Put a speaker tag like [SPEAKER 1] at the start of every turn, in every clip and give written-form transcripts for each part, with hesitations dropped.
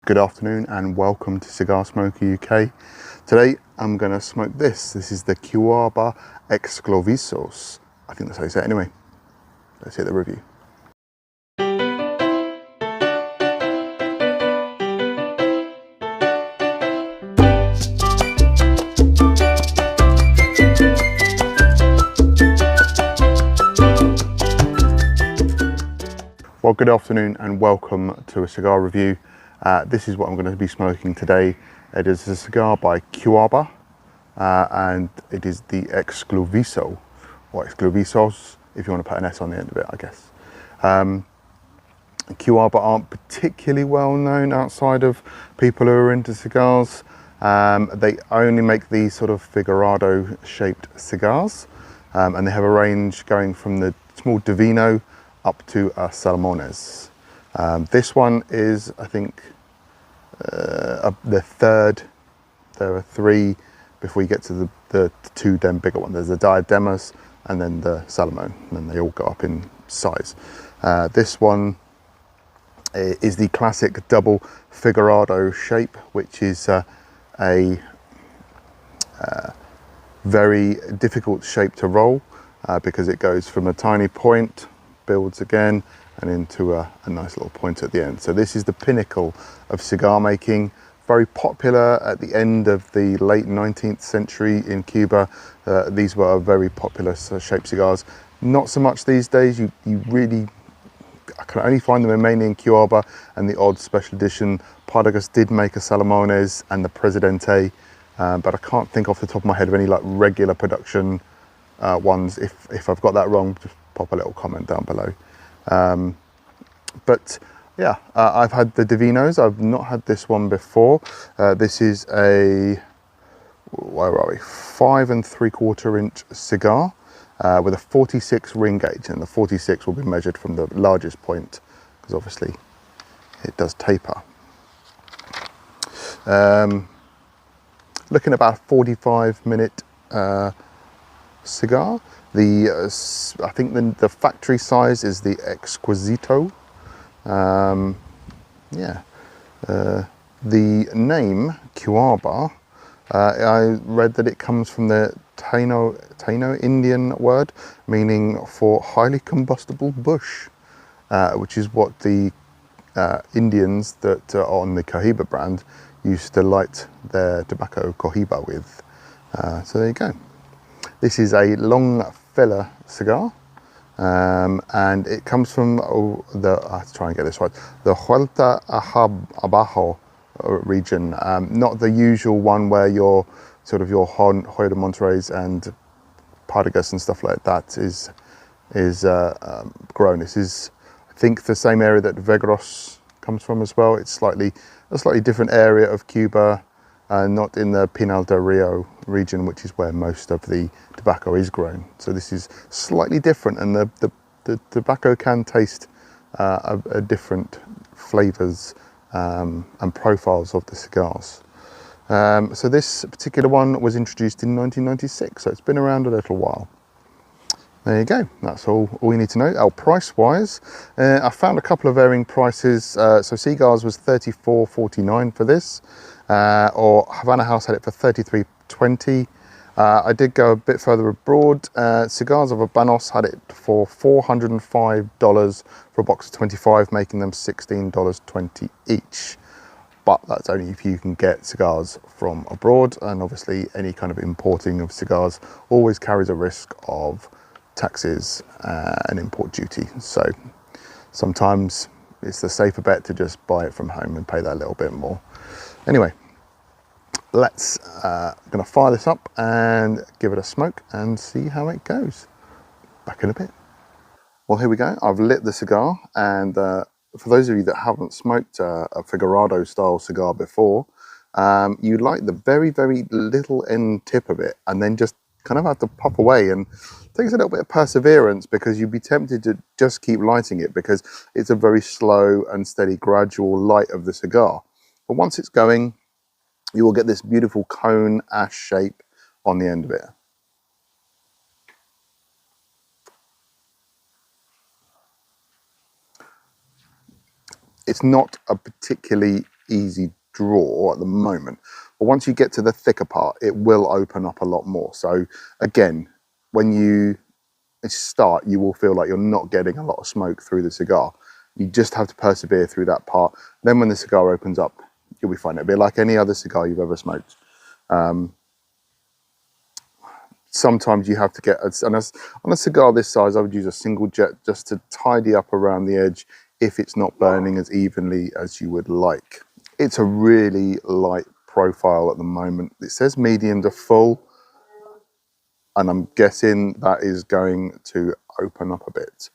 [SPEAKER 1] Good afternoon and welcome to Cigar Smoker UK. Today I'm going to smoke this. This is the Cuaba Excluvisos. I think that's how you say it anyway. Let's hit the review. Well, good afternoon and welcome to a cigar review. This is what I'm going to be smoking today. It is a cigar by Cuaba and it is the Excluviso, or Excluvisos, if you want to put an S on the end of it, I guess. Cuaba aren't particularly well known outside of people who are into cigars. They only make these sort of figurado shaped cigars, and they have a range going from the small Divino up to Salomones. This one is, I think, the third. There are three before you get to the two then bigger ones. There's the Diademas and then the Salomon, and then they all go up in size. This one is the classic double figurado shape, which is a very difficult shape to roll because it goes from a tiny point, builds again, and into a nice little point at the end. So this is the pinnacle of cigar making. Very popular at the end of the late 19th century in Cuba. These were very popular shaped cigars. Not so much these days. You really, I can only find them mainly in Cuaba and the odd special edition. Partagas did make a Salomones and the Presidente, but I can't think off the top of my head of any like regular production ones. If I've got that wrong, just pop a little comment down below. But yeah, I've had the Divinos. I've not had this one before. This is a, where are we? 5 3/4 inch cigar with a 46 ring gauge, and the 46 will be measured from the largest point because obviously it does taper. Looking about a 45-minute cigar. I think the factory size is the Exquisito. The name Cuaba, I read that it comes from the Taino Indian word meaning for highly combustible bush, which is what the Indians that are on the Cohiba brand used to light their tobacco Cohiba with. So there you go. This is a long filler cigar. And it comes from let's try and get this right, the Huerta Abajo region, not the usual one where your Hoyo de Monterreys and Partagas and stuff like that is grown. This is, I think, the same area that Vegros comes from as well. It's a slightly different area of Cuba, not in the Pinal del Rio region, which is where most of the tobacco is grown. So this is slightly different, and the tobacco can taste different flavors and profiles of the cigars. So this particular one was introduced in 1996, so it's been around a little while. There you go, that's all you need to know. Oh, price wise, I found a couple of varying prices. So Cigars was $34.49 for this, or Havana House had it for $33.20. I did go a bit further abroad. Cigars of Habanos had it for $405 for a box of 25, making them $16.20 each. But that's only if you can get cigars from abroad, and obviously any kind of importing of cigars always carries a risk of taxes and import duty. So sometimes it's the safer bet to just buy it from home and pay that little bit more. Anyway, gonna fire this up and give it a smoke and see how it goes. Back in a bit. Well, here we go. I've lit the cigar, and for those of you that haven't smoked a Figurado style cigar before, you light the very, very little end tip of it and then just kind of have to puff away, and it takes a little bit of perseverance because you'd be tempted to just keep lighting it because it's a very slow and steady gradual light of the cigar. But once it's going, you will get this beautiful cone ash shape on the end of it. It's not a particularly easy draw at the moment. But once you get to the thicker part, it will open up a lot more. So again, when you start, you will feel like you're not getting a lot of smoke through the cigar. You just have to persevere through that part. Then when the cigar opens up, you'll be fine. It'll be like any other cigar you've ever smoked. Sometimes you have to get, on a cigar this size, I would use a single jet just to tidy up around the edge if it's not burning as evenly as you would like. It's a really light profile at the moment. It says medium to full, and I'm guessing that is going to open up a bit.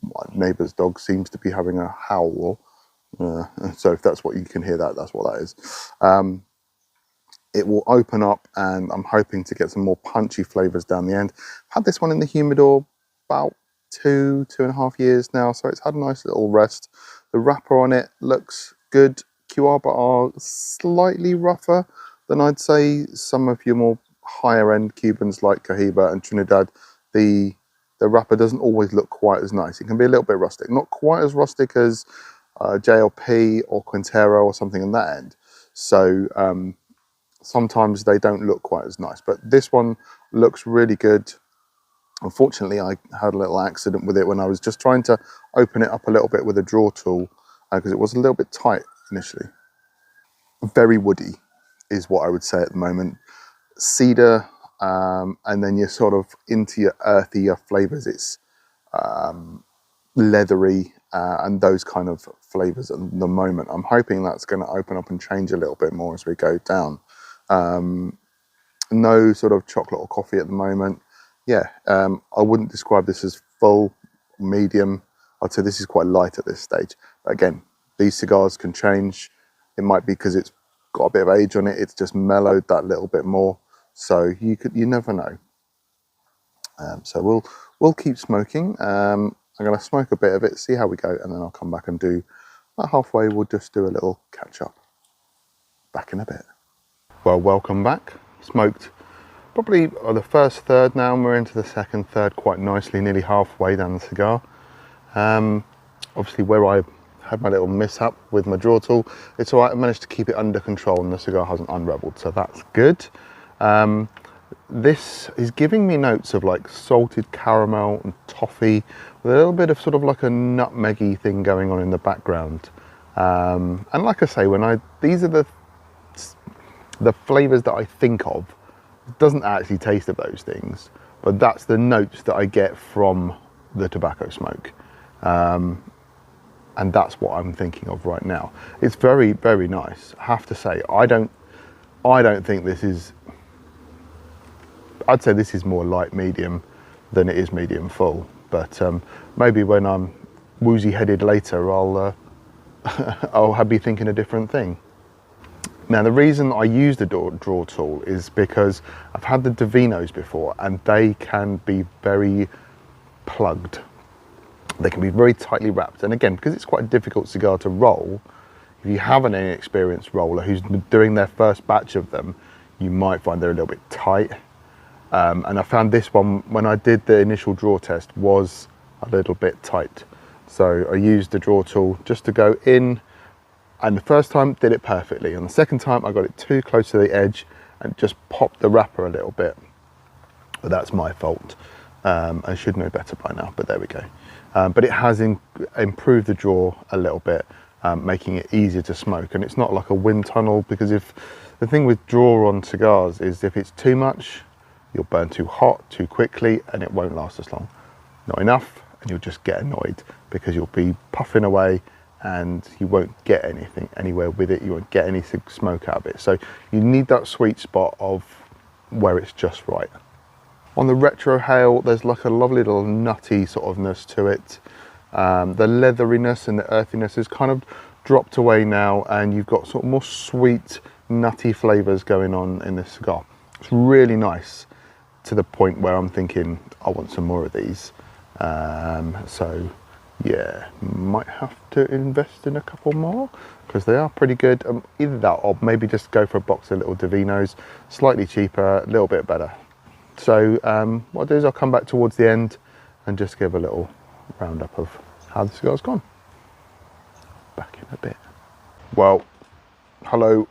[SPEAKER 1] My neighbour's dog seems to be having a howl, so if that's what you can hear, that's what that is. It will open up, and I'm hoping to get some more punchy flavours down the end. I've had this one in the humidor about 2.5 years now, so it's had a nice little rest. The wrapper on it looks good. Cuaba are slightly rougher than I'd say some of your more higher end Cubans like Cohiba and Trinidad. The wrapper doesn't always look quite as nice. It can be a little bit rustic, not quite as rustic as JLP or Quintero or something in that end. So sometimes they don't look quite as nice, but this one looks really good. Unfortunately, I had a little accident with it when I was just trying to open it up a little bit with a draw tool because it was a little bit tight initially. Very woody is what I would say at the moment. Cedar, and then you're sort of into your earthier flavors. It's leathery and those kind of flavors at the moment. I'm hoping that's going to open up and change a little bit more as we go down. No sort of chocolate or coffee at the moment. Yeah, I wouldn't describe this as full, medium. I'd say this is quite light at this stage. But again, these cigars can change. It might be because it's got a bit of age on it. It's just mellowed that little bit more. So you never know. So we'll keep smoking. I'm going to smoke a bit of it, see how we go, and then I'll come back and do about halfway. We'll just do a little catch up. Back in a bit. Well, welcome back. Smoked probably the first third now, and we're into the second third quite nicely, nearly halfway down the cigar. Obviously where I had my little mishap with my draw tool, it's all right, I managed to keep it under control and the cigar hasn't unraveled, so that's good. This is giving me notes of like salted caramel and toffee with a little bit of sort of like a nutmeggy thing going on in the background. And like I say, these are the flavors that I think of. It doesn't actually taste of those things, but that's the notes that I get from the tobacco smoke. And that's what I'm thinking of right now. It's very, very nice. I have to say, I don't think this is, I'd say this is more light medium than it is medium full, but maybe when I'm woozy headed later, I'll be thinking a different thing. Now, the reason I use the draw tool is because I've had the Divinos before and they can be very plugged. They can be very tightly wrapped. And again, because it's quite a difficult cigar to roll, if you have an inexperienced roller who's been doing their first batch of them, you might find they're a little bit tight. And I found this one, when I did the initial draw test, was a little bit tight. So I used the draw tool just to go in, and the first time did it perfectly. And the second time I got it too close to the edge and just popped the wrapper a little bit. But that's my fault. I should know better by now, but there we go. But it has improved the draw a little bit, making it easier to smoke. And it's not like a wind tunnel, because if the thing with draw on cigars is if it's too much, you'll burn too hot too quickly and it won't last as long. Not enough and you'll just get annoyed because you'll be puffing away and you won't get anything anywhere with it. You won't get any smoke out of it. So you need that sweet spot of where it's just right. On the retro hail, there's like a lovely little nutty sort ofness to it. The leatheriness and the earthiness is kind of dropped away now, and you've got sort of more sweet, nutty flavors going on in this cigar. It's really nice, to the point where I'm thinking I want some more of these. So yeah, might have to invest in a couple more because they are pretty good. Either that or maybe just go for a box of little Divinos, slightly cheaper, a little bit better. So what I'll do is I'll come back towards the end and just give a little roundup of how the cigar's gone. Back in a bit. Well, Hello,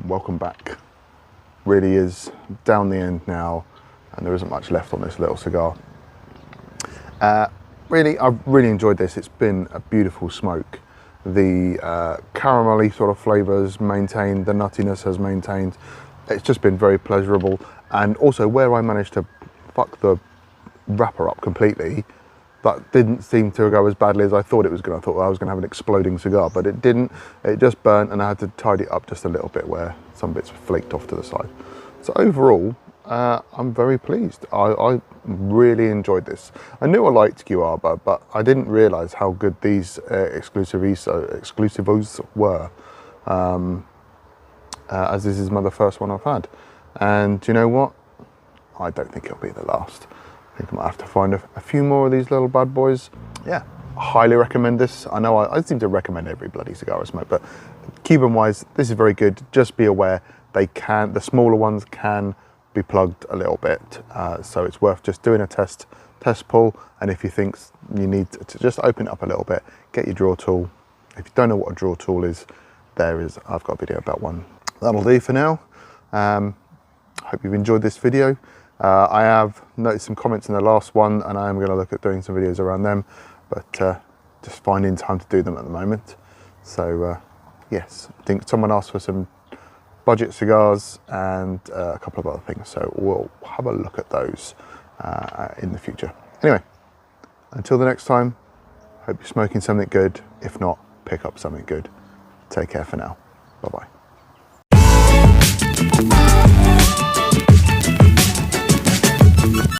[SPEAKER 1] welcome back. Really is down the end now, and there isn't much left on this little cigar. Really, I've really enjoyed this. It's been a beautiful smoke. The caramelly sort of flavours maintained, the nuttiness has maintained. It's just been very pleasurable, and also where I managed to fuck the wrapper up completely, that didn't seem to go as badly as I thought it was going to. I thought I was going to have an exploding cigar, but it didn't. It just burnt, and I had to tidy it up just a little bit where some bits flaked off to the side. So overall, I'm very pleased. I really enjoyed this. I knew I liked Cuaba, but I didn't realise how good these Exclusivos were, as this is the first one I've had. And you know what? I don't think it'll be the last. I think I might have to find a few more of these little bad boys. Yeah, I highly recommend this. I know I seem to recommend every bloody cigar I smoke, but Cuban wise, this is very good. Just be aware, the smaller ones can be plugged a little bit. So it's worth just doing a test pull. And if you think you need to just open it up a little bit, get your draw tool. If you don't know what a draw tool is, I've got a video about one. That'll do for now. Hope you've enjoyed this video. I have noticed some comments in the last one, and I am going to look at doing some videos around them, but just finding time to do them at the moment. So yes, I think someone asked for some budget cigars and a couple of other things, so we'll have a look at those in the future. Anyway, until the next time, hope you're smoking something good. If not, pick up something good. Take care for now. Bye-bye.